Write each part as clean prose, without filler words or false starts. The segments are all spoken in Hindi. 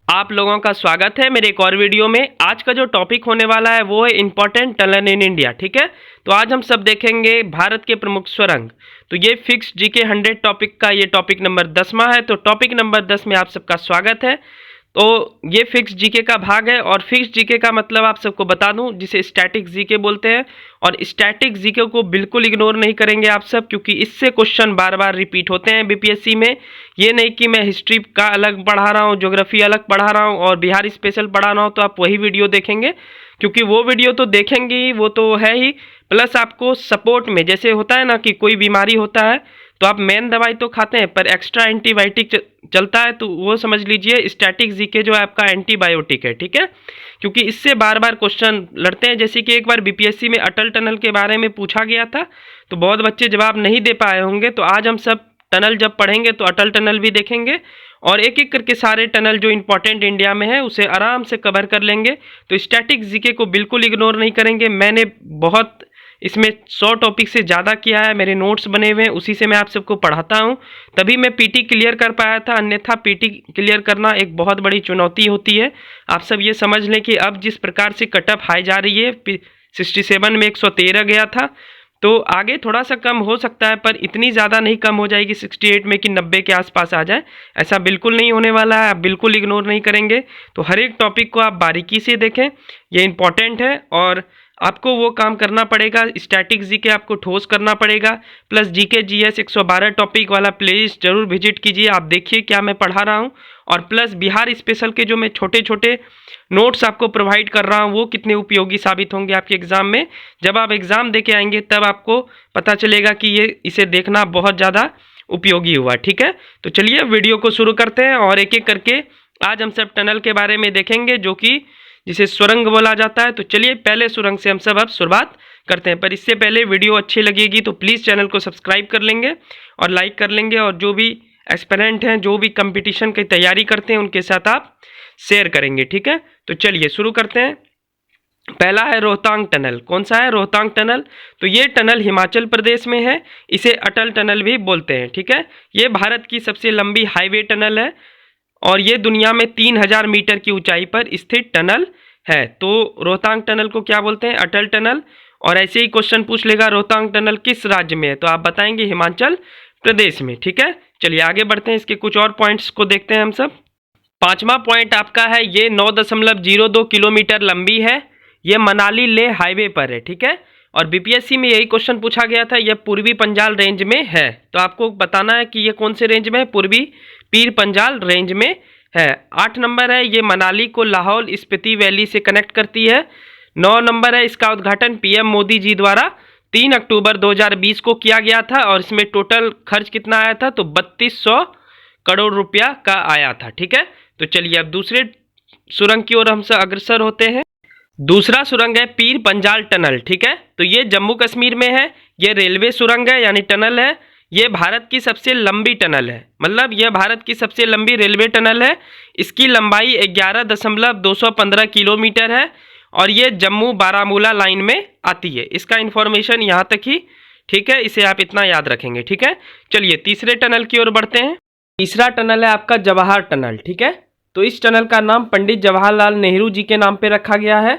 आप लोगों का स्वागत है मेरे एक और वीडियो में। आज का जो टॉपिक होने वाला है वो है इम्पोर्टेंट टनल इन इंडिया। ठीक है, तो आज हम सब देखेंगे भारत के प्रमुख सुरंग। तो ये फिक्स जीके 100 टॉपिक का ये टॉपिक नंबर 10वां है। तो टॉपिक नंबर 10 में आप सबका स्वागत है। तो ये फिक्स जीके का भाग है और फिक्स जीके का मतलब आप सबको बता दूं जिसे स्टैटिक जीके बोलते हैं। और स्टैटिक जीके को बिल्कुल इग्नोर नहीं करेंगे आप सब, क्योंकि इससे क्वेश्चन बार बार रिपीट होते हैं बीपीएससी में। ये नहीं कि मैं हिस्ट्री का अलग पढ़ा रहा हूँ, ज्योग्राफी अलग पढ़ा रहा हूँ और बिहार स्पेशल पढ़ा रहा हूँ तो आप वही वीडियो देखेंगे, क्योंकि वो वीडियो तो देखेंगे ही, वो तो है ही। प्लस आपको सपोर्ट में जैसे होता है ना कि कोई बीमारी होता है तो आप मेन दवाई तो खाते हैं पर एक्स्ट्रा एंटीबायोटिक चलता है, तो वो समझ लीजिए स्टैटिक जीके जो है आपका एंटीबायोटिक है। ठीक है, क्योंकि इससे बार बार क्वेश्चन लड़ते हैं। जैसे कि एक बार बीपीएससी में अटल टनल के बारे में पूछा गया था तो बहुत बच्चे जवाब नहीं दे पाए होंगे। तो आज हम सब टनल जब पढ़ेंगे तो अटल टनल भी देखेंगे और एक एक करके सारे टनल जो इंपॉर्टेंट इंडिया में है उसे आराम से कवर कर लेंगे। तो स्टैटिक जीके को बिल्कुल इग्नोर नहीं करेंगे। मैंने बहुत इसमें 100 टॉपिक से ज़्यादा किया है, मेरे नोट्स बने हुए हैं, उसी से मैं आप सबको पढ़ाता हूं। तभी मैं पीटी क्लियर कर पाया था, अन्यथा पीटी क्लियर करना एक बहुत बड़ी चुनौती होती है। आप सब ये समझ लें कि अब जिस प्रकार से कटअप हाई जा रही है, 67 में 113 गया था, तो आगे थोड़ा सा कम हो सकता है पर इतनी ज़्यादा नहीं कम हो जाएगी 68 में कि 90 के आसपास आ जाए। ऐसा बिल्कुल नहीं होने वाला है, आप बिल्कुल इग्नोर नहीं करेंगे। तो हर एक टॉपिक को आप बारीकी से देखें, ये इंपॉर्टेंट है और आपको वो काम करना पड़ेगा। स्टैटिक जीके आपको ठोस करना पड़ेगा। प्लस जीके जीएस 112 टॉपिक वाला प्लेलिस्ट जरूर विजिट कीजिए, आप देखिए क्या मैं पढ़ा रहा हूँ। और प्लस बिहार स्पेशल के जो मैं छोटे छोटे नोट्स आपको प्रोवाइड कर रहा हूँ वो कितने उपयोगी साबित होंगे आपके एग्ज़ाम में। जब आप एग्ज़ाम दे के आएंगे तब आपको पता चलेगा कि इसे देखना बहुत ज़्यादा उपयोगी हुआ। ठीक है, तो चलिए वीडियो को शुरू करते हैं और एक एक करके आज हम सब टनल के बारे में देखेंगे जो कि जिसे सुरंग बोला जाता है। तो चलिए पहले सुरंग से हम सब अब शुरुआत करते हैं, पर इससे पहले वीडियो अच्छी लगेगी तो प्लीज़ चैनल को सब्सक्राइब कर लेंगे और लाइक कर लेंगे। और जो भी एस्पिरेंट हैं, जो भी कंपटीशन की तैयारी करते हैं, उनके साथ आप शेयर करेंगे। ठीक है, तो चलिए शुरू करते हैं। पहला है रोहतांग टनल। कौन सा है? रोहतांग टनल। तो ये टनल हिमाचल प्रदेश में है, इसे अटल टनल भी बोलते हैं। ठीक है, ये भारत की सबसे लंबी हाईवे टनल है और ये दुनिया में 3000 मीटर की ऊंचाई पर स्थित टनल है। तो रोहतांग टनल को क्या बोलते हैं? अटल टनल। और ऐसे ही क्वेश्चन पूछ लेगा रोहतांग टनल किस राज्य में है, तो आप बताएंगे हिमाचल प्रदेश में। ठीक है, चलिए आगे बढ़ते हैं, इसके कुछ और पॉइंट्स को देखते हैं हम सब। पांचवा पॉइंट आपका है, ये 9.02 किलोमीटर लंबी है, ये मनाली लेह हाईवे पर है। ठीक है, और बीपीएससी में यही क्वेश्चन पूछा गया था, यह पूर्वी पंजाल रेंज में है। तो आपको बताना है कि ये कौन से रेंज में है? पूर्वी पीर पंजाल रेंज में है। 8 नंबर है, ये मनाली को लाहौल स्पीति वैली से कनेक्ट करती है। 9 नंबर है, इसका उद्घाटन पीएम मोदी जी द्वारा 3 अक्टूबर 2020 को किया गया था और इसमें टोटल खर्च कितना आया था? तो 3200 करोड़ रुपया का आया था। ठीक है, तो चलिए अब दूसरे सुरंग की ओर हम सब अग्रसर होते हैं। दूसरा सुरंग है पीर पंजाल टनल। ठीक है, तो ये जम्मू कश्मीर में है, ये रेलवे सुरंग है यानी टनल है। ये भारत की सबसे लंबी टनल है, मतलब यह भारत की सबसे लंबी रेलवे टनल है। इसकी लंबाई 11.215 किलोमीटर है और ये जम्मू बारामूला लाइन में आती है। इसका इन्फॉर्मेशन यहाँ तक ही, ठीक है, इसे आप इतना याद रखेंगे। ठीक है, चलिए तीसरे टनल की ओर बढ़ते हैं। तीसरा टनल है आपका जवाहर टनल। ठीक है, तो इस टनल का नाम पंडित जवाहरलाल नेहरू जी के नाम पे रखा गया है।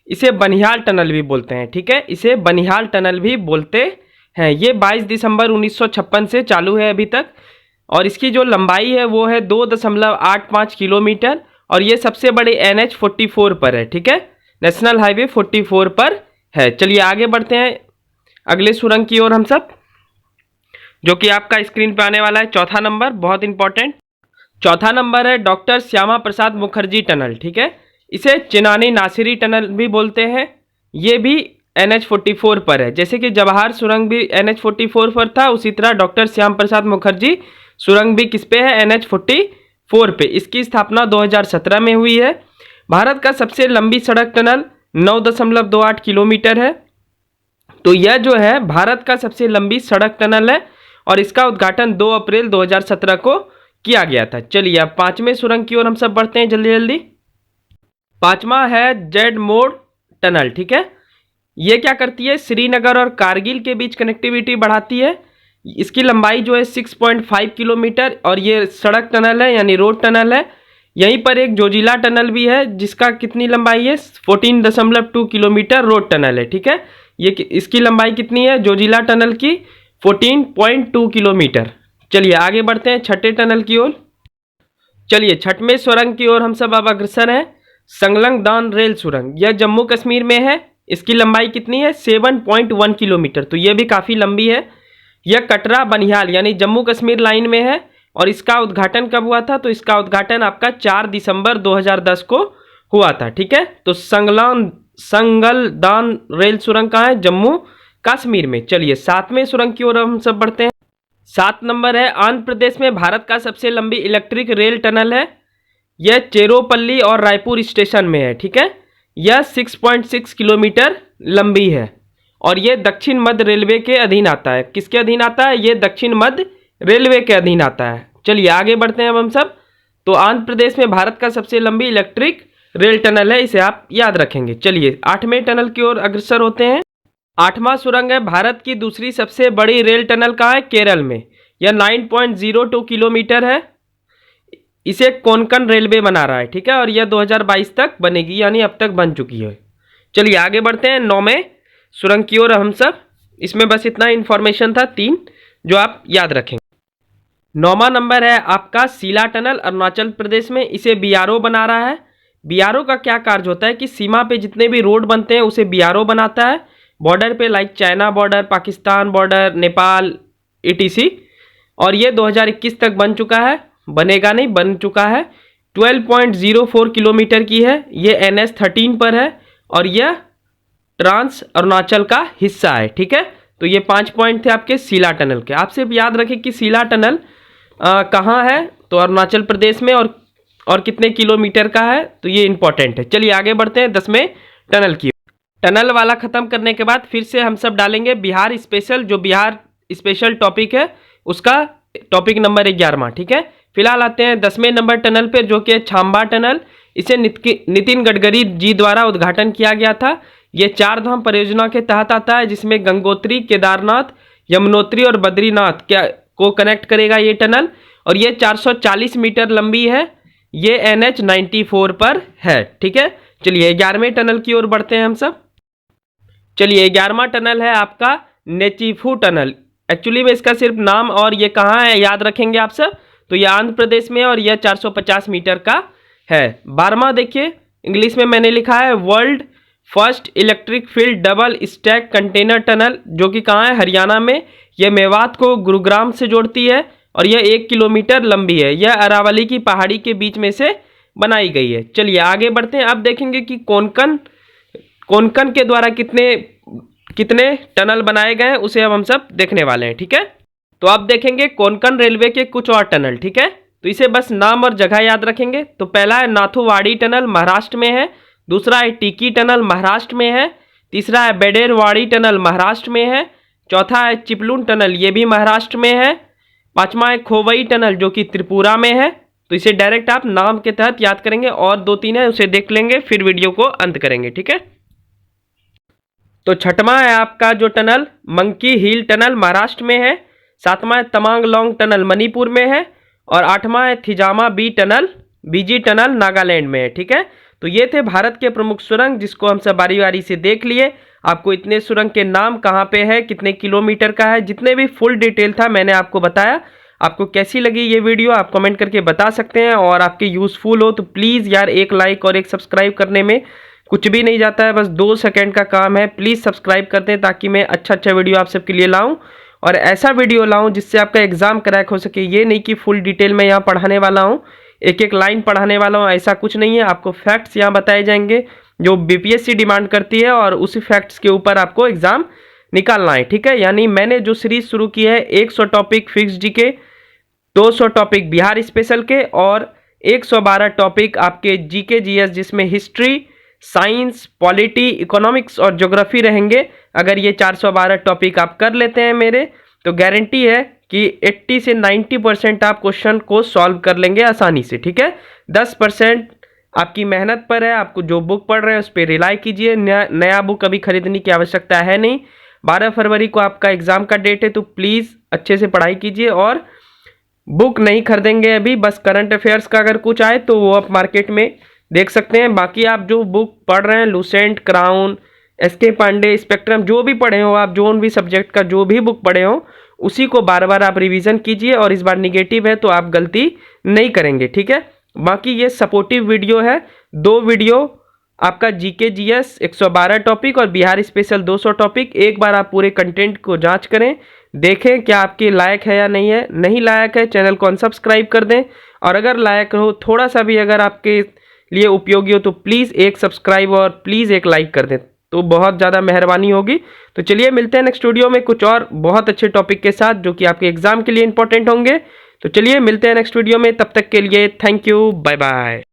इसे बनिहाल टनल भी बोलते हैं। ठीक है, इसे बनिहाल टनल भी बोलते हैं। ये 22 दिसंबर 1956 से चालू है अभी तक और इसकी जो लंबाई है वो है 2.85 किलोमीटर और ये सबसे बड़े NH 44 पर है। ठीक है, नेशनल हाईवे 44 पर है। चलिए आगे बढ़ते हैं अगले सुरंग की ओर हम सब, जो कि आपका स्क्रीन पे आने वाला है। चौथा नंबर बहुत इंपॉर्टेंट, चौथा नंबर है डॉक्टर श्यामा प्रसाद मुखर्जी टनल। ठीक है, इसे चिनानी नासिरी टनल भी बोलते हैं। ये भी NH 44 पर है। जैसे कि जवाहर सुरंग भी NH 44 पर था, उसी तरह डॉक्टर श्याम प्रसाद मुखर्जी सुरंग भी किस पे है? NH 44 पे। इसकी स्थापना 2017 में हुई है। भारत का सबसे लंबी सड़क टनल 9.28 किलोमीटर है। तो यह जो है भारत का सबसे लंबी सड़क टनल है और इसका उद्घाटन 2 अप्रैल 2017 को किया गया था। चलिए अब पांचवें सुरंग की ओर हम सब बढ़ते हैं जल्दी जल्दी। पांचवा है जेड मोड़ टनल। ठीक है, ये क्या करती है? श्रीनगर और कारगिल के बीच कनेक्टिविटी बढ़ाती है। इसकी लंबाई जो है 6.5 किलोमीटर और ये सड़क टनल है यानी रोड टनल है। यहीं पर एक जोजिला टनल भी है जिसका कितनी लंबाई है 14.2 किलोमीटर रोड टनल है, ठीक है। ये इसकी लंबाई कितनी है जोजिला टनल की 14.2 किलोमीटर। चलिए आगे बढ़ते हैं छठे टनल की ओर। चलिए छठवें सुरंग की ओर हम सब अब अग्रसर हैं। संगलंग दान रेल सुरंग, यह जम्मू कश्मीर में है। इसकी लंबाई कितनी है 7.1 किलोमीटर, तो यह भी काफ़ी लंबी है। यह कटरा बनिहाल यानी जम्मू कश्मीर लाइन में है। और इसका उद्घाटन कब हुआ था, तो इसका उद्घाटन आपका 4 दिसंबर 2010 को हुआ था, ठीक है। तो संगलदान रेल सुरंग कहाँ है, जम्मू कश्मीर में। चलिए सातवें सुरंग की ओर हम सब बढ़ते हैं। 7 नंबर है आंध्र प्रदेश में भारत का सबसे लंबी इलेक्ट्रिक रेल टनल है। यह चेरोपल्ली और रायपुर स्टेशन में है, ठीक है। यह 6.6 किलोमीटर लंबी है और यह दक्षिण मध्य रेलवे के अधीन आता है। किसके अधीन आता है, यह दक्षिण मध्य रेलवे के अधीन आता है। चलिए आगे बढ़ते हैं अब हम सब। तो आंध्र प्रदेश में भारत का सबसे लंबी इलेक्ट्रिक रेल टनल है, इसे आप याद रखेंगे। चलिए 8वें टनल की ओर अग्रसर होते हैं। 8वां सुरंग है भारत की दूसरी सबसे बड़ी रेल टनल कहाँ है, केरल में। यह 9.02 किलोमीटर है। इसे कोंकण रेलवे बना रहा है, ठीक है। और यह 2022 तक बनेगी, यानी अब तक बन चुकी है। चलिए आगे बढ़ते हैं 9वें सुरंग की ओर हम सब। इसमें बस इतना इन्फॉर्मेशन था 3 जो आप याद रखेंगे। 9वां नंबर है आपका सीला टनल अरुणाचल प्रदेश में। इसे बीआरओ बना रहा है। बीआरओ का क्या कार्य होता है कि सीमा पे जितने भी रोड बनते हैं उसे बीआरओ बनाता है। बॉर्डर पे like China border, Pakistan border, Nepal etc. और ये 2021 तक बन चुका है, बनेगा नहीं, बन चुका है। 12.04 किलोमीटर की है। ये NH13 पर है और यह ट्रांस अरुणाचल का हिस्सा है, ठीक है। तो ये 5 पॉइंट थे आपके सीला टनल के। आप सिर्फ याद रखें कि सीला टनल कहाँ है, तो अरुणाचल प्रदेश में, और कितने किलोमीटर का है, तो ये इंपॉर्टेंट है। चलिए आगे बढ़ते हैं 10वें टनल की। टनल वाला खत्म करने के बाद फिर से हम सब डालेंगे बिहार स्पेशल, जो बिहार स्पेशल टॉपिक है उसका टॉपिक नंबर 11वां, ठीक है। फिलहाल आते हैं 10वें नंबर टनल पे, जो कि छाम्बा टनल। इसे नितिन गडकरी जी द्वारा उद्घाटन किया गया था। ये 4 धाम परियोजना के तहत आता है, जिसमें गंगोत्री, केदारनाथ, यमुनोत्री और बद्रीनाथ को कनेक्ट करेगा ये टनल। और ये 440 मीटर लंबी है। ये NH94 पर है, ठीक है। चलिए 11वें टनल की ओर बढ़ते हैं हम सब। चलिए 11वां टनल है आपका नेचीफू टनल। एक्चुअली में इसका सिर्फ नाम और ये कहाँ है याद रखेंगे आप सब। तो ये आंध्र प्रदेश में और यह 450 मीटर का है। 12वां देखिए, इंग्लिश में मैंने लिखा है world first electric field double stack container tunnel, जो कि कहाँ है, हरियाणा में। यह मेवात को गुरुग्राम से जोड़ती है और यह 1 किलोमीटर लंबी है। यह अरावली की पहाड़ी के बीच में से बनाई गई है। चलिए आगे बढ़ते हैं। अब देखेंगे कि कोंकण के द्वारा कितने टनल बनाए गए हैं, उसे अब हम सब देखने वाले हैं, ठीक है। तो आप देखेंगे कोंकण रेलवे के कुछ और टनल, ठीक है। तो इसे बस नाम और जगह याद रखेंगे। तो पहला है नाथुवाड़ी टनल, महाराष्ट्र में है। दूसरा है टिकी टनल, महाराष्ट्र में है। तीसरा है बेडेरवाड़ी टनल, महाराष्ट्र में है। चौथा है चिपलून टनल, ये भी महाराष्ट्र में है। 5वां है खोवई टनल, जो कि त्रिपुरा में है। तो इसे डायरेक्ट आप नाम के तहत याद करेंगे, और 2-3 है उसे देख लेंगे, फिर वीडियो को अंत करेंगे, ठीक है। तो 6वां है आपका जो टनल मंकी हिल टनल, महाराष्ट्र में है। 7वां है तमांग लॉन्ग टनल, मणिपुर में है। और 8वां है थिजामा बीजी टनल, नागालैंड में है, ठीक है। तो ये थे भारत के प्रमुख सुरंग, जिसको हम सब बारी बारी से देख लिए। आपको इतने सुरंग के नाम कहाँ पे है, कितने किलोमीटर का है, जितने भी फुल डिटेल था मैंने आपको बताया। आपको कैसी लगी ये वीडियो आप कमेंट करके बता सकते हैं। और आपके यूज़फुल हो तो प्लीज़ यार एक लाइक और एक सब्सक्राइब करने में कुछ भी नहीं जाता है, बस 2 सेकंड का काम है। प्लीज़ सब्सक्राइब कर दें ताकि मैं अच्छा वीडियो आप सबके लिए लाऊं, और ऐसा वीडियो लाऊं जिससे आपका एग्ज़ाम क्रैक हो सके। ये नहीं कि फुल डिटेल में यहाँ पढ़ाने वाला हूँ, एक लाइन पढ़ाने वाला हूँ, ऐसा कुछ नहीं है। आपको फैक्ट्स यहाँ बताए जाएंगे जो BPSC डिमांड करती है, और उसी फैक्ट्स के ऊपर आपको एग्ज़ाम निकालना है, ठीक है। यानी मैंने जो सीरीज़ शुरू की है 100 topic fix GK, 200 topic Bihar special के, और 112 टॉपिक आपके GK GS, जिसमें हिस्ट्री, साइंस, पॉलिटी, इकोनॉमिक्स और ज्योग्राफी रहेंगे। अगर ये 412 टॉपिक आप कर लेते हैं मेरे, तो गारंटी है कि 80 से 90% आप क्वेश्चन को सॉल्व कर लेंगे आसानी से, ठीक है। 10% आपकी मेहनत पर है। आपको जो बुक पढ़ रहे हैं उस पर रिलाई कीजिए। नया बुक अभी खरीदने की आवश्यकता है नहीं। 12 फरवरी को आपका एग्ज़ाम का डेट है, तो प्लीज़ अच्छे से पढ़ाई कीजिए और बुक नहीं खरीदेंगे अभी, बस करंट अफेयर्स का अगर कुछ आए तो वो आप मार्केट में देख सकते हैं। बाकी आप जो बुक पढ़ रहे हैं, Lucent, Crown, SK Pandey, Spectrum, जो भी पढ़े हो आप, जो भी सब्जेक्ट का जो भी बुक पढ़े हो, उसी को बार बार आप रिवीजन कीजिए और इस बार निगेटिव है तो आप गलती नहीं करेंगे, ठीक है। बाकी ये सपोर्टिव वीडियो है, 2 वीडियो आपका जीके जीएस 112 टॉपिक और बिहार स्पेशल 200 टॉपिक। एक बार आप पूरे कंटेंट को जांच करें, देखें क्या आपके लायक है या नहीं है। नहीं लायक है, चैनल को अनसब्सक्राइब कर दें, और अगर लायक हो, थोड़ा सा भी अगर आपके लिए उपयोगी हो, तो प्लीज़ एक सब्सक्राइब और प्लीज़ एक लाइक कर दें, तो बहुत ज़्यादा मेहरबानी होगी। तो चलिए मिलते हैं नेक्स्ट वीडियो में कुछ और बहुत अच्छे टॉपिक के साथ, जो कि आपके एग्जाम के लिए इंपॉर्टेंट होंगे। तो चलिए मिलते हैं नेक्स्ट वीडियो में, तब तक के लिए थैंक यू, बाय बाय।